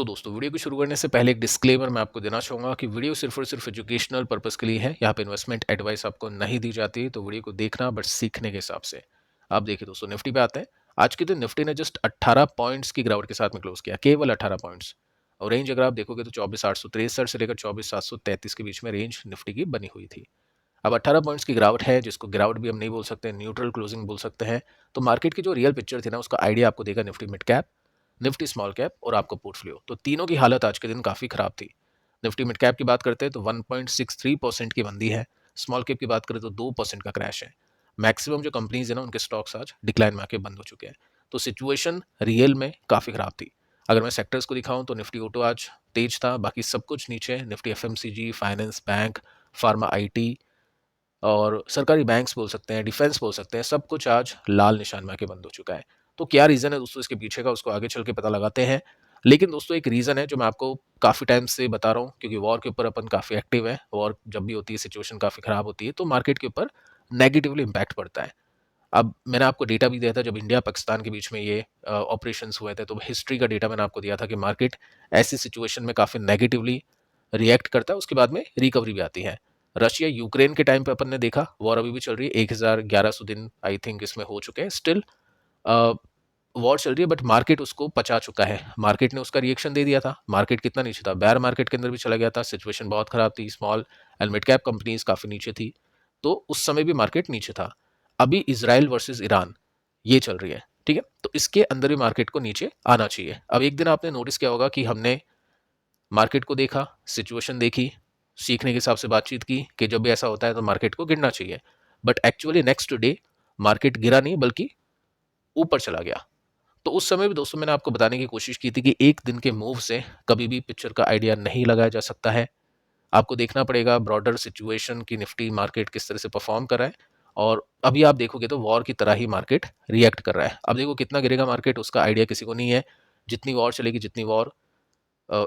दोस्तों वीडियो को शुरू करने से पहले एक डिस्क्लेमर मैं आपको देना चाहूँगा कि वीडियो सिर्फ और सिर्फ एजुकेशनल पर्पस के लिए है। यहाँ पे इन्वेस्टमेंट एडवाइस आपको नहीं दी जाती है, तो वीडियो को देखना बट सीखने के हिसाब से। आप देखिए दोस्तों, निफ्टी पे आते हैं। आज के दिन निफ्टी ने जस्ट 18 पॉइंट्स की गिरावट के साथ में क्लोज किया, केवल 18 पॉइंट्स। और रेंज अगर आप देखोगे तो 24,863 से लेकर 24,733 के बीच में रेंज निफ्टी की बनी हुई थी। अब 18 पॉइंट्स की गिरावट है, जिसको गिरावट भी हम नहीं बोल सकते, न्यूट्रल क्लोजिंग बोल सकते हैं। तो मार्केट की जो रियल पिक्चर थी ना, उसका आइडिया आपको देगा Nifty mid cap, Nifty small cap और आपका पोर्टफोलियो। तो तीनों की हालत आज के दिन काफ़ी खराब थी। निफ्टी मिड कैप की बात करते हैं तो 1.63% की मंदी है। स्मॉल कैप की बात करें तो 2% का क्रैश है। मैक्सिमम जो कंपनीज है ना, उनके स्टॉक्स आज डिक्लाइन में आके बंद हो चुके हैं। तो सिचुएशन रियल में काफ़ी खराब थी। अगर मैं सेक्टर्स को दिखाऊं तो निफ्टी ऑटो आज तेज था, बाकी सब कुछ नीचे। Nifty FMCG, finance, bank, pharma, IT और सरकारी बैंक्स बोल सकते हैं, डिफेंस बोल सकते हैं, सब कुछ आज लाल निशान में आके बंद हो चुका है। तो क्या रीज़न है दोस्तों इसके पीछे का, उसको आगे चल के पता लगाते हैं। लेकिन दोस्तों एक रीज़न है जो मैं आपको काफ़ी टाइम से बता रहा हूँ, क्योंकि वॉर के ऊपर अपन काफ़ी एक्टिव है। वॉर जब भी होती है, सिचुएशन काफ़ी ख़राब होती है, तो मार्केट के ऊपर नेगेटिवली इम्पैक्ट पड़ता है। अब मैंने आपको डेटा भी दिया था जब इंडिया पाकिस्तान के बीच में ये ऑपरेशंस हुए थे, तो हिस्ट्री का डेटा मैंने आपको दिया था कि मार्केट ऐसी सिचुएशन में काफ़ी नेगेटिवली रिएक्ट करता है, उसके बाद में रिकवरी भी आती है। रशिया यूक्रेन के टाइम पे अपन ने देखा, वॉर अभी भी चल रही है, 1100 दिन आई थिंक इसमें हो चुके हैं। स्टिल वॉर चल रही है, बट मार्केट उसको पचा चुका है। मार्केट ने उसका रिएक्शन दे दिया था। मार्केट कितना नीचे था, बेयर मार्केट के अंदर भी चला गया था। सिचुएशन बहुत खराब थी, small and mid cap companies काफ़ी नीचे थी, तो उस समय भी मार्केट नीचे था। अभी इसराइल वर्सेस ईरान ये चल रही है, ठीक है, तो इसके अंदर भी मार्केट को नीचे आना चाहिए। अब एक दिन आपने नोटिस किया होगा कि हमने मार्केट को देखा, सिचुएशन देखी, सीखने के हिसाब से बातचीत की कि जब भी ऐसा होता है तो मार्केट को गिरना चाहिए। But actually next day market गिरा नहीं, बल्कि ऊपर चला गया। तो उस समय भी दोस्तों मैंने आपको बताने की कोशिश की थी कि एक दिन के मूव से कभी भी पिक्चर का आइडिया नहीं लगाया जा सकता है। आपको देखना पड़ेगा ब्रॉडर सिचुएशन की, निफ्टी मार्केट किस तरह से परफॉर्म कर रहा है। और अभी आप देखोगे तो वॉर की तरह ही मार्केट रिएक्ट कर रहा है। अब देखो कितना गिरेगा मार्केट, उसका आइडिया किसी को नहीं है। जितनी वॉर चलेगी, जितनी वॉर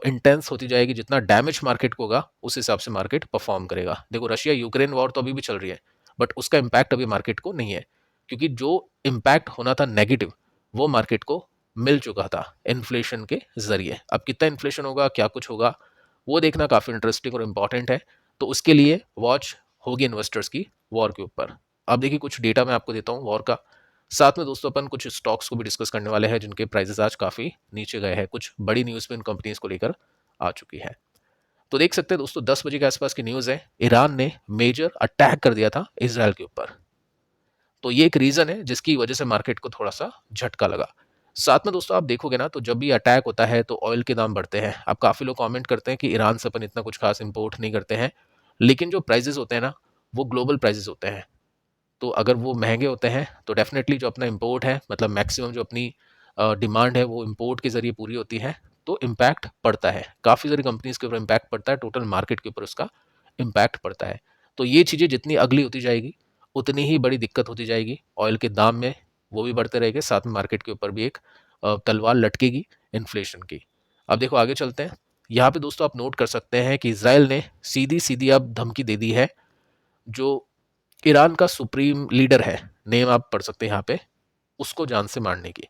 इंटेंस होती जाएगी, जितना डैमेज मार्केट को होगा, उस हिसाब से मार्केट परफॉर्म करेगा। देखो रशिया यूक्रेन वॉर तो अभी भी चल रही है, बट उसका इम्पैक्ट अभी मार्केट को नहीं है, क्योंकि जो इम्पैक्ट होना था नेगेटिव, वो मार्केट को मिल चुका था इन्फ्लेशन के जरिए। अब कितना इन्फ्लेशन होगा, क्या कुछ होगा, वो देखना काफ़ी इंटरेस्टिंग और इम्पॉर्टेंट है। तो उसके लिए वॉच होगी इन्वेस्टर्स की वॉर के ऊपर। अब देखिए कुछ डेटा मैं आपको देता हूँ वॉर का। साथ में दोस्तों अपन कुछ स्टॉक्स को भी डिस्कस करने वाले हैं जिनके प्राइसेस आज काफ़ी नीचे गए हैं। कुछ बड़ी न्यूज़ भी इन कंपनीज को लेकर आ चुकी है। तो देख सकते हैं दोस्तों 10 बजे के आसपास की न्यूज़ है, ईरान ने मेजर अटैक कर दिया था इसराइल के ऊपर। तो ये एक रीज़न है जिसकी वजह से मार्केट को थोड़ा सा झटका लगा। साथ में दोस्तों आप देखोगे ना, तो जब भी अटैक होता है तो ऑयल के दाम बढ़ते हैं। अब काफ़ी लोग कमेंट करते हैं कि ईरान से अपन इतना कुछ खास इंपोर्ट नहीं करते हैं, लेकिन जो प्राइजेस होते हैं ना, वो ग्लोबल प्राइजेस होते हैं। तो अगर वो महंगे होते हैं तो डेफिनेटली जो अपना इम्पोर्ट है, मतलब मैक्सिमम जो अपनी डिमांड है, वो इम्पोर्ट के ज़रिए पूरी होती है, तो इम्पैक्ट पड़ता है। काफ़ी सारी कंपनीज के ऊपर इम्पैक्ट पड़ता है, टोटल मार्केट के ऊपर उसका इम्पैक्ट पड़ता है। तो ये चीज़ें जितनी अगली होती जाएगी, उतनी ही बड़ी दिक्कत होती जाएगी ऑयल के दाम में, वो भी बढ़ते रहेंगे। साथ में मार्केट के ऊपर भी एक तलवार लटकेगी इन्फ्लेशन की। अब देखो आगे चलते हैं। यहाँ पे दोस्तों आप नोट कर सकते हैं कि इसराइल ने सीधी सीधी अब धमकी दे दी है। जो ईरान का सुप्रीम लीडर है, नेम आप पढ़ सकते हैं यहाँ पे, उसको जान से मारने की।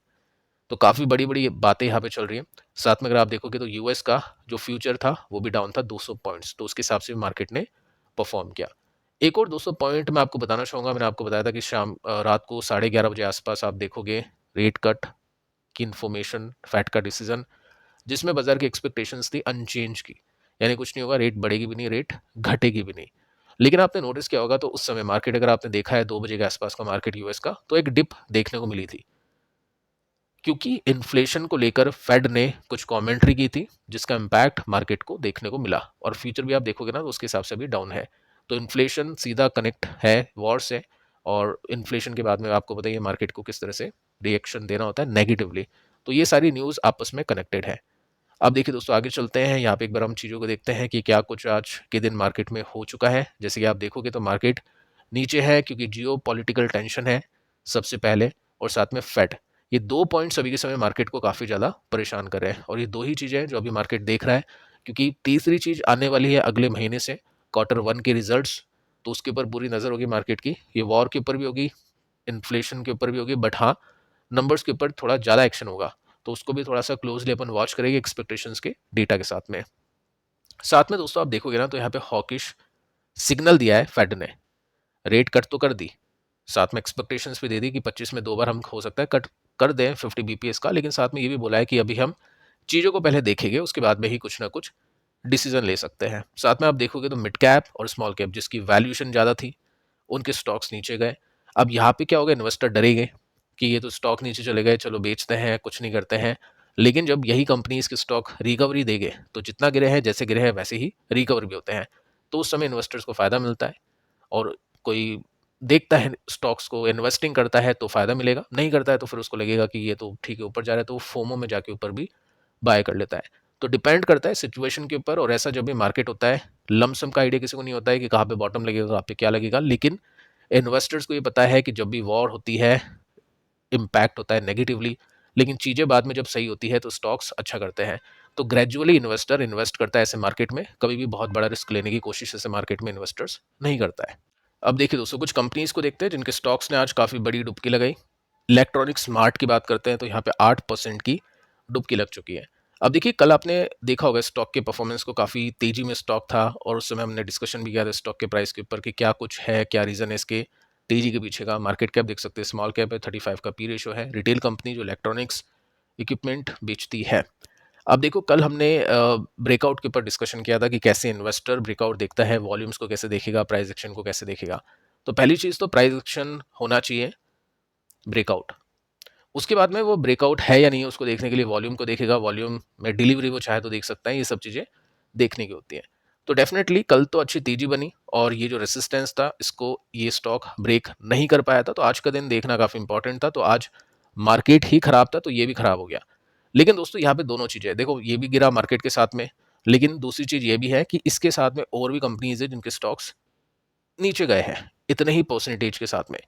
तो काफ़ी बड़ी बड़ी बातें यहाँ पे चल रही हैं। साथ में अगर आप देखोगे तो यूएस का जो फ्यूचर था वो भी डाउन था 200 पॉइंट्स, तो उसके हिसाब से मार्केट ने परफॉर्म किया। एक और 200 पॉइंट मैं आपको बताना चाहूँगा। मैंने आपको बताया था कि शाम रात को 11:30 बजे आसपास आप देखोगे रेट कट की इन्फॉर्मेशन, फैट का डिसीजन, जिसमें बाजार की एक्सपेक्टेशंस थी अनचेंज की, यानी कुछ नहीं होगा, रेट बढ़ेगी भी नहीं, रेट घटेगी भी नहीं। लेकिन आपने नोटिस किया होगा तो उस समय मार्केट, अगर आपने देखा है 2 बजे के आसपास का मार्केट यूएस का, तो एक डिप देखने को मिली थी, क्योंकि इन्फ्लेशन को लेकर फेड ने कुछ कमेंट्री की थी, जिसका इम्पैक्ट मार्केट को देखने को मिला। और फ्यूचर भी आप देखोगे ना, तो उसके हिसाब से भी डाउन है। तो इन्फ्लेशन सीधा कनेक्ट है वॉर से, और इन्फ्लेशन के बाद में आपको बताइए मार्केट को किस तरह से रिएक्शन देना होता है नेगेटिवली। तो ये सारी न्यूज़ आपस में कनेक्टेड है। अब देखिए दोस्तों आगे चलते हैं। यहाँ पे एक बार हम चीज़ों को देखते हैं कि क्या कुछ आज के दिन मार्केट में हो चुका है। जैसे कि आप देखोगे तो मार्केट नीचे है, क्योंकि जियो पॉलिटिकल टेंशन है सबसे पहले, और साथ में फेड। ये दो पॉइंट्स अभी के समय मार्केट को काफ़ी ज़्यादा परेशान कर रहे हैं, और ये दो ही चीज़ें हैं जो अभी मार्केट देख रहा है। क्योंकि तीसरी चीज़ आने वाली है अगले महीने से, Q1 के रिजल्ट्स। तो उसके ऊपर बुरी नज़र होगी मार्केट की। ये वॉर के ऊपर भी होगी, इन्फ्लेशन के ऊपर भी होगी, बट हाँ, नंबर्स के ऊपर थोड़ा ज़्यादा एक्शन होगा। तो उसको भी थोड़ा सा क्लोजली अपन वॉच करेंगे एक्सपेक्टेशंस के डेटा के साथ में। साथ में दोस्तों आप देखोगे ना तो यहाँ पे हॉकिश सिग्नल दिया है फेड ने, रेट कट तो कर दी, साथ में एक्सपेक्टेशंस भी दे दी कि 25 में 2 बार हम हो सकता है कट कर दें 50 बीपीएस का, लेकिन साथ में ये भी बोला है कि अभी हम चीज़ों को पहले देखेंगे, उसके बाद में ही कुछ ना कुछ डिसीजन ले सकते हैं। साथ में आप देखोगे तो मिड कैप और स्मॉल कैप जिसकी वैल्यूएशन ज़्यादा थी उनके स्टॉक्स नीचे गए। अब यहाँ पे क्या होगा, इन्वेस्टर डरेंगे कि ये तो स्टॉक नीचे चले गए, चलो बेचते हैं, कुछ नहीं करते हैं। लेकिन जब यही कंपनीज के स्टॉक रिकवरी देंगे तो जितना गिरे हैं, जैसे गिरे हैं वैसे ही रिकवर भी होते हैं, तो उस समय इन्वेस्टर्स को फ़ायदा मिलता है। और कोई देखता है स्टॉक्स को, इन्वेस्टिंग करता है तो फ़ायदा मिलेगा, नहीं करता है तो फिर उसको लगेगा कि ये तो ठीक है ऊपर जा रहा है, तो वो फोमो में जाके ऊपर भी बाय कर लेता है। तो डिपेंड करता है सिचुएशन के ऊपर। और ऐसा जब भी मार्केट होता है, लमसम का आइडिया किसी को नहीं होता है कि कहाँ पे बॉटम लगेगा, कहाँ पे क्या लगेगा, लेकिन इन्वेस्टर्स को ये पता है कि जब भी वॉर होती है इम्पैक्ट होता है नेगेटिवली, लेकिन चीज़ें बाद में जब सही होती है तो स्टॉक्स अच्छा करते हैं। तो ग्रेजुअली इन्वेस्टर इन्वेस्ट करता है ऐसे मार्केट में, कभी भी बहुत बड़ा रिस्क लेने की कोशिश ऐसे मार्केट में इन्वेस्टर्स नहीं करता है। अब देखिए दोस्तों, कुछ कंपनीज को देखते हैं जिनके स्टॉक्स ने आज काफ़ी बड़ी डुबकी लगाई। इलेक्ट्रॉनिक स्मार्ट की बात करते हैं तो यहाँ पे 8% की डुबकी लग चुकी है। अब देखिए, कल आपने देखा होगा स्टॉक के परफॉर्मेंस को, काफ़ी तेजी में स्टॉक था और उस समय हमने डिस्कशन भी किया था स्टॉक के प्राइस के ऊपर कि क्या कुछ है, क्या रीज़न है इसके तेजी के पीछे का। मार्केट कैप देख सकते हैं, स्मॉल कैप है, 35 का पी रेशो है। रिटेल कंपनी जो इलेक्ट्रॉनिक्स इक्विपमेंट बेचती है। अब देखो, कल हमने ब्रेकआउट के ऊपर डिस्कशन किया था कि कैसे इन्वेस्टर ब्रेकआउट देखता है, वॉल्यूम्स को कैसे देखेगा, प्राइस एक्शन को कैसे देखेगा। तो पहली चीज़ तो प्राइस एक्शन होना चाहिए, ब्रेकआउट। उसके बाद में वो ब्रेकआउट है या नहीं उसको देखने के लिए वॉल्यूम को देखेगा, वॉल्यूम में डिलीवरी वो चाहे तो देख सकता है, ये सब चीज़ें देखने की होती हैं। तो डेफिनेटली कल तो अच्छी तेजी बनी और ये जो रेसिस्टेंस था इसको ये स्टॉक ब्रेक नहीं कर पाया था, तो आज का दिन देखना काफ़ी इंपॉर्टेंट था। तो आज मार्केट ही खराब था तो ये भी खराब हो गया। लेकिन दोस्तों यहाँ पे दोनों चीज़ें देखो, ये भी गिरा मार्केट के साथ में, लेकिन दूसरी चीज़ ये भी है कि इसके साथ में और भी कंपनीज है जिनके स्टॉक्स नीचे गए हैं इतने ही परसेंटेज के साथ में।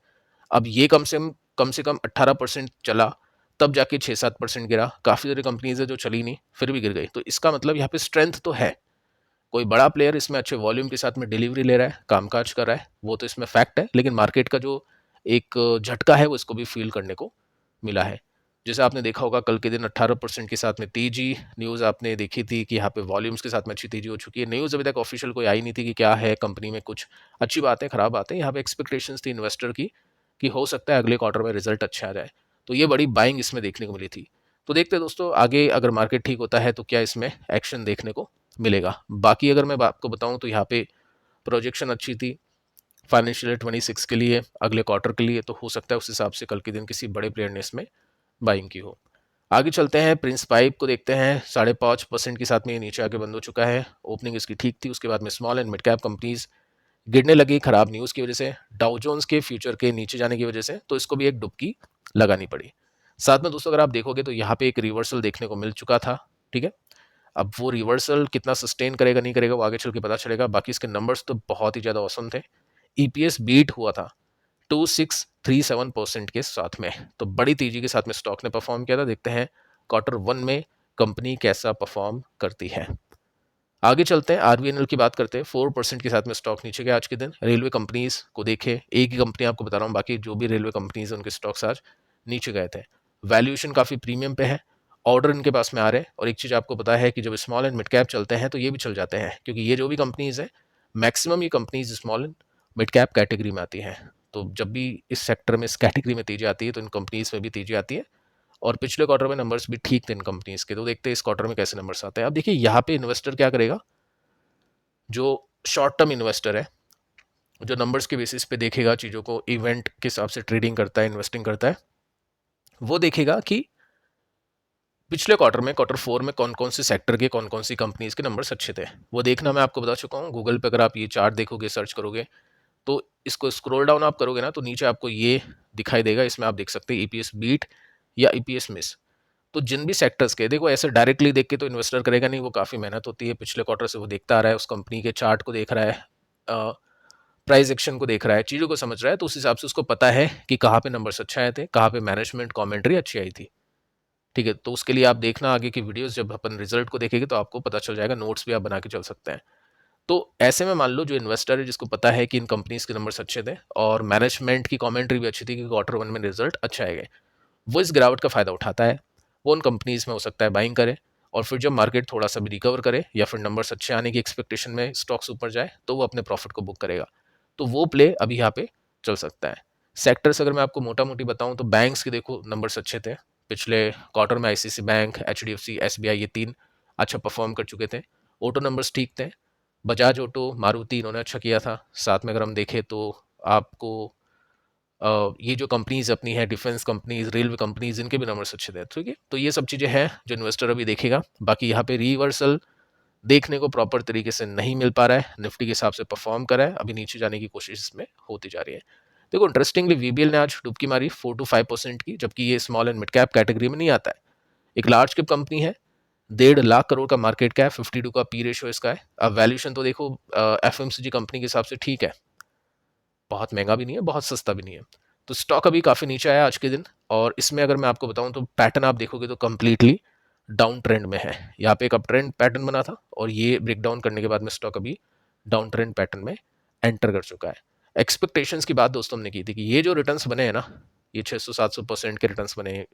अब ये कम से कम 18% चला, तब जाके 6-7% गिरा। काफ़ी सारी कंपनीज है जो चली नहीं फिर भी गिर गई। तो इसका मतलब यहाँ पे स्ट्रेंथ तो है, कोई बड़ा प्लेयर इसमें अच्छे वॉल्यूम के साथ में डिलीवरी ले रहा है, कामकाज कर रहा है, वो तो इसमें फैक्ट है। लेकिन मार्केट का जो एक झटका है वो इसको भी फील करने को मिला है। जैसे आपने देखा होगा कल के दिन 18% के साथ में तेजी, न्यूज़ आपने देखी थी कि यहाँ पे वॉल्यूम्स के साथ में अच्छी तेजी हो चुकी है। न्यूज़ अभी तक ऑफिशियल कोई आई नहीं थी कि क्या है कंपनी में कुछ अच्छी बातें खराब बातें। यहाँ पे एक्सपेक्टेशंस थी इन्वेस्टर की कि हो सकता है अगले क्वार्टर में रिजल्ट अच्छा आ जाए, तो ये बड़ी बाइंग इसमें देखने को मिली थी। तो देखते हैं दोस्तों आगे अगर मार्केट ठीक होता है तो क्या इसमें एक्शन देखने को मिलेगा। बाकी अगर मैं आपको बताऊं तो यहाँ पे प्रोजेक्शन अच्छी थी फाइनेंशियल ईयर 26 के लिए, अगले क्वार्टर के लिए, तो हो सकता है उस हिसाब से कल के दिन किसी बड़े प्लेयर ने इसमें बाइंग की हो। आगे चलते हैं, प्रिंस पाइप को देखते हैं। 5.5% के साथ में ये नीचे आके बंद हो चुका है। ओपनिंग इसकी ठीक थी, उसके बाद में small and mid cap companies गिरने लगी खराब न्यूज़ की वजह से, डाउ जोन्स के फ्यूचर के नीचे जाने की वजह से, तो इसको भी एक डुबकी लगानी पड़ी। साथ में दोस्तों अगर आप देखोगे तो यहाँ पे एक रिवर्सल देखने को मिल चुका था, ठीक है। अब वो रिवर्सल कितना सस्टेन करेगा नहीं करेगा वो आगे चल के पता चलेगा। बाकी इसके नंबर्स तो बहुत ही ज़्यादा औसम थे। ईपीएस बीट हुआ था 2637% के साथ में, तो बड़ी तेजी के साथ में स्टॉक ने परफॉर्म किया था। देखते हैं क्वार्टर 1 में कंपनी कैसा परफॉर्म करती है। आगे चलते हैं, आरबीएनएल की बात करते हैं। 4% के साथ में स्टॉक नीचे गया आज के दिन। रेलवे कंपनीज को देखे, एक ही कंपनी आपको बता रहा हूँ, बाकी जो भी रेलवे कंपनीज है उनके स्टॉक्स आज नीचे गए थे। वैल्यूएशन काफ़ी प्रीमियम पे है, ऑर्डर इनके पास में आ रहे हैं। और एक चीज़ आपको पता है कि जब स्मॉल एंड मिड कैप चलते हैं तो ये भी चल जाते हैं, क्योंकि ये जो भी कंपनीज है मैक्सिमम ये companies small and mid cap category में आती हैं। तो जब भी इस सेक्टर में, इस कैटेगरी में तेजी आती है तो इन कंपनीज में भी तेजी आती है। और पिछले क्वार्टर में नंबर्स भी ठीक थे इन कंपनीज के, तो देखते हैं इस क्वार्टर में कैसे नंबर्स आते हैं। अब देखिए यहाँ पे इन्वेस्टर क्या करेगा, जो शॉर्ट टर्म इन्वेस्टर है, जो नंबर्स के बेसिस पे देखेगा चीज़ों को, इवेंट के हिसाब से ट्रेडिंग करता है, इन्वेस्टिंग करता है, वो देखेगा कि पिछले क्वार्टर में, क्वार्टर 4 में कौन कौन से सेक्टर के, कौन कौन सी कंपनीज के नंबर्स अच्छे थे। वो देखना मैं आपको बता चुका हूँ। गूगल पे अगर आप ये चार्ट देखोगे, सर्च करोगे, तो इसको स्क्रॉल डाउन आप करोगे ना तो नीचे आपको ये दिखाई देगा। इसमें आप देख सकते हैं ईपीएस बीट या ईपीएस मिस। तो जिन भी सेक्टर्स के, देखो ऐसे डायरेक्टली देख के तो इन्वेस्टर करेगा नहीं, वो काफ़ी मेहनत होती है। पिछले क्वार्टर से वो देखता आ रहा है, उस कंपनी के चार्ट को देख रहा है, प्राइस एक्शन को देख रहा है, चीज़ों को समझ रहा है, तो उस हिसाब से उसको पता है कि कहाँ पे नंबर्स अच्छे आए थे, कहाँ पे मैनेजमेंट कमेंट्री अच्छी आई थी, ठीक है। तो उसके लिए आप देखना आगे की वीडियोस, जब अपन रिजल्ट को देखेंगे तो आपको पता चल जाएगा, नोट्स भी आप बना के चल सकते हैं। तो ऐसे में मान लो जो इन्वेस्टर है जिसको पता है कि इन कंपनीज के नंबर्स अच्छे थे और मैनेजमेंट की कमेंट्री भी अच्छी थी कि क्वार्टर 1 में रिजल्ट अच्छा आएगा, वो इस गिरावट का फायदा उठाता है। वो उन कंपनीज़ में हो सकता है बाइंग करें, और फिर जब मार्केट थोड़ा सा भी रिकवर करे या फिर नंबर्स अच्छे आने की एक्सपेक्टेशन में स्टॉक्स ऊपर जाए तो वो अपने प्रॉफिट को बुक करेगा। तो वो प्ले अभी यहाँ पे चल सकता है। सेक्टर्स अगर मैं आपको मोटा मोटी बताऊं तो बैंक्स के देखो नंबर्स अच्छे थे पिछले क्वार्टर में। आईसीसी बैंक, एचडीएफसी, एसबीआई, ये तीन अच्छा परफॉर्म कर चुके थे। ऑटो नंबर्स ठीक थे, बजाज ऑटो, मारुति, इन्होंने अच्छा किया था। साथ में अगर हम देखें तो आपको ये जो कंपनीज अपनी है, डिफेंस कंपनीज, रेलवे कंपनीज, इनके भी नंबर्स अच्छे थे। ठीक है, तो ये सब चीज़ें हैं जो इन्वेस्टर अभी देखेगा। बाकी यहाँ पे रिवर्सल देखने को प्रॉपर तरीके से नहीं मिल पा रहा है। निफ्टी के हिसाब से परफॉर्म करा है, अभी नीचे जाने की कोशिश इसमें होती जा रही है। देखो इंटरेस्टिंगली वीबीएल ने आज डुबकी मारी 4 to 5% की, जबकि ये small and mid cap category में नहीं आता है। एक लार्ज कैप कंपनी है, 1.5 लाख करोड़ का मार्केट कैप, 52 का पी रेशियो इसका है। अब वैल्यूएशन तो देखो एफएमसीजी कंपनी के हिसाब से ठीक है, बहुत महंगा भी नहीं है, बहुत सस्ता भी नहीं है। तो स्टॉक अभी काफ़ी नीचे आया आज के दिन, और इसमें अगर मैं आपको बताऊं तो पैटर्न आप देखोगे तो कंप्लीटली डाउन ट्रेंड में है। यहाँ पे एक अप ट्रेंड पैटर्न बना था और ये ब्रेकडाउन करने के बाद में स्टॉक अभी डाउन ट्रेंड पैटर्न में एंटर कर चुका है। एक्सपेक्टेशंस की बात दोस्तों हमने की थी कि ये जो रिटर्न्स बने हैं ना, ये 600-700% के रिटर्न्स बने हैं,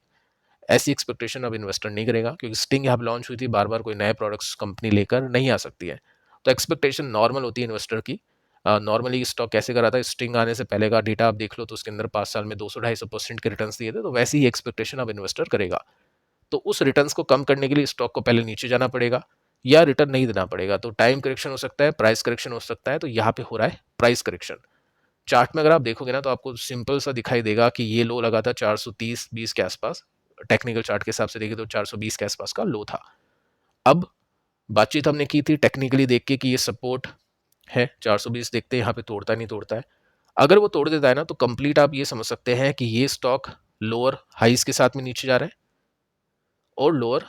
ऐसी एक्सपेक्टेशन अब इन्वेस्टर नहीं करेगा, क्योंकि स्टिंग यहाँ लॉन्च हुई थी, बार बार कोई नए प्रोडक्ट्स कंपनी लेकर नहीं आ सकती है। तो एक्सपेक्टेशन नॉर्मल होती है इन्वेस्टर की। नॉर्मली स्टॉक कैसे करा था, स्टिंग आने से पहले का डेटा आप देख लो तो उसके अंदर 5 साल में 200-250% के रिटर्न्स दिए थे, तो वैसी ही एक्सपेक्टेशन अब इन्वेस्टर करेगा। तो उस रिटर्न्स को कम करने के लिए स्टॉक को पहले नीचे जाना पड़ेगा या रिटर्न नहीं देना पड़ेगा। तो टाइम करेक्शन हो सकता है, प्राइस करेक्शन हो सकता है, तो यहाँ पे हो रहा है प्राइस करेक्शन। चार्ट में अगर आप देखोगे ना तो आपको सिंपल सा दिखाई देगा कि ये लो लगा था 430-20 के आसपास। टेक्निकल चार्ट के हिसाब से देखें तो 420 के आसपास का लो था। अब बातचीत हमने की थी टेक्निकली देख के कि ये सपोर्ट है 420, देखते हैं यहाँ पे तोड़ता नहीं तोड़ता है। अगर वो तोड़ देता है ना तो कंप्लीट आप ये समझ सकते हैं कि ये स्टॉक लोअर हाइज के साथ में नीचे जा रहा है और लोअर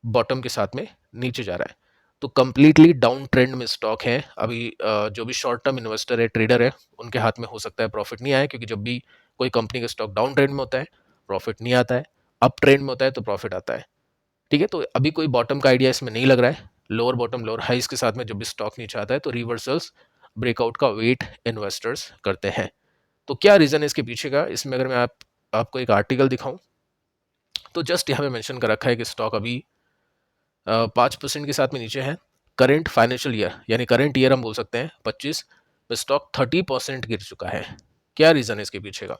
बॉटम के साथ में नीचे जा रहा है। तो कंप्लीटली डाउन ट्रेंड में स्टॉक है अभी। जो भी शॉर्ट टर्म इन्वेस्टर है, ट्रेडर है, उनके हाथ में हो सकता है प्रॉफिट नहीं आए, क्योंकि जब भी कोई कंपनी का स्टॉक डाउन ट्रेंड में होता है प्रॉफिट नहीं आता है, अप ट्रेंड में होता है तो प्रॉफिट आता है। ठीक है, तो अभी कोई बॉटम का आइडिया इसमें नहीं लग रहा है। लोअर बॉटम, लोअर हाइज के साथ में जब भी स्टॉक नीचे आता है तो रिवर्सल्स, ब्रेकआउट का वेट इन्वेस्टर्स करते हैं। तो क्या रीजन है इसके पीछे का, इसमें अगर मैं आपको एक आर्टिकल दिखाऊं तो जस्ट यहाँ पे मेंशन कर रखा है कि स्टॉक अभी 5% के साथ में नीचे है। करेंट फाइनेंशियल ईयर यानी करंट ईयर हम बोल सकते हैं 25 में स्टॉक 30% गिर चुका है। क्या रीज़न है इसके पीछे का?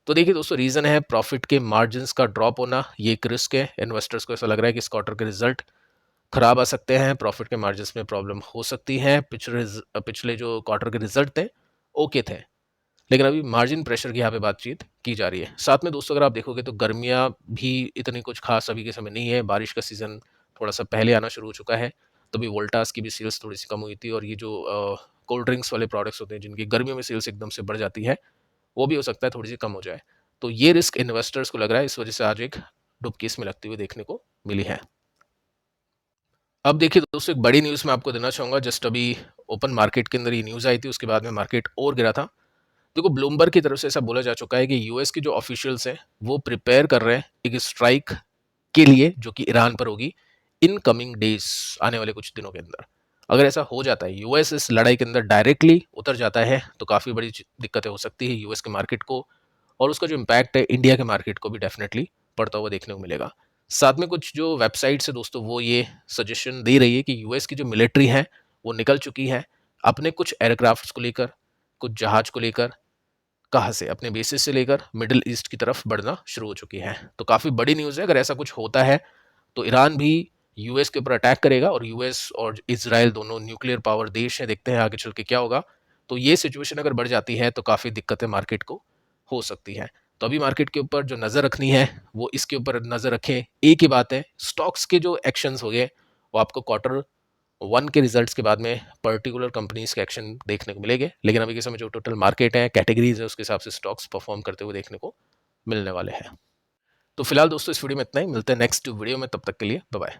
तो देखिए दोस्तों, रीज़न है प्रॉफिट के मार्जिन्स का ड्रॉप होना। ये एक रिस्क है, इन्वेस्टर्स को ऐसा लग रहा है कि इस क्वार्टर के रिजल्ट खराब आ सकते हैं, प्रॉफिट के मार्जिन्स में प्रॉब्लम हो सकती है। पिछले जो क्वार्टर के रिजल्ट थे ओके थे, लेकिन अभी मार्जिन प्रेशर की यहाँ पे बातचीत की जा रही है। साथ में दोस्तों अगर आप देखोगे तो गर्मियाँ भी इतनी कुछ खास अभी के समय नहीं है, बारिश का सीज़न थोड़ा सा पहले आना शुरू हो चुका है। तो भी वोल्टास की भी सेल्स थोड़ी सी कम हुई थी, और ये जो कोल्ड ड्रिंक्स वाले प्रोडक्ट्स होते हैं जिनकी गर्मियों में सेल्स एकदम से बढ़ जाती है, वो भी हो सकता है थोड़ी सी कम हो जाए। तो ये रिस्क इन्वेस्टर्स को लग रहा है, इस वजह से आज एक डुबकी इसमें लगती हुई देखने को मिली है। अब देखिए दोस्तों, एक बड़ी न्यूज़ मैं आपको देना चाहूँगा। जस्ट अभी ओपन मार्केट के अंदर ये न्यूज़ आई थी, उसके बाद में मार्केट और गिरा था। देखो ब्लूमबर्ग की तरफ से ऐसा बोला जा चुका है कि यूएस के जो ऑफिशियल्स हैं वो प्रिपेयर कर रहे हैं एक स्ट्राइक के लिए, जो कि ईरान पर होगी इन कमिंग डेज, आने वाले कुछ दिनों के अंदर। अगर ऐसा हो जाता है, यूएस इस लड़ाई के अंदर डायरेक्टली उतर जाता है, तो काफ़ी बड़ी दिक्कतें हो सकती है यूएस के मार्केट को, और उसका जो इम्पैक्ट है इंडिया के मार्केट को भी डेफिनेटली पड़ता हुआ देखने को मिलेगा। साथ में कुछ जो वेबसाइट्स है दोस्तों, वो ये सजेशन दे रही है कि यूएस की जो मिलिट्री है वो निकल चुकी है अपने कुछ एयरक्राफ्ट्स को लेकर, कुछ जहाज को लेकर, कहाँ से, अपने बेसिस से लेकर मिडिल ईस्ट की तरफ बढ़ना शुरू हो चुकी है। तो काफ़ी बड़ी न्यूज़ है। अगर ऐसा कुछ होता है तो ईरान भी यूएस के ऊपर अटैक करेगा, और यूएस और इजराइल दोनों न्यूक्लियर पावर देश हैं, देखते हैं आगे चल के क्या होगा। तो ये सिचुएशन अगर बढ़ जाती है तो काफ़ी दिक्कतें मार्केट को हो सकती हैं। तो अभी मार्केट के ऊपर जो नज़र रखनी है वो इसके ऊपर नज़र रखें। एक ही बात है, स्टॉक्स के जो एक्शंस हो गए वो आपको क्वार्टर 1 के रिजल्ट्स के बाद में पर्टिकुलर कंपनीज के एक्शन देखने को मिलेंगे, लेकिन अभी के समय जो टोटल मार्केट है, कैटेगरीज है, उसके हिसाब से स्टॉक्स परफॉर्म करते हुए देखने को मिलने वाले हैं। तो फिलहाल दोस्तों इस वीडियो में इतना ही, मिलते हैं नेक्स्ट वीडियो में, तब तक के लिए बाय बाय।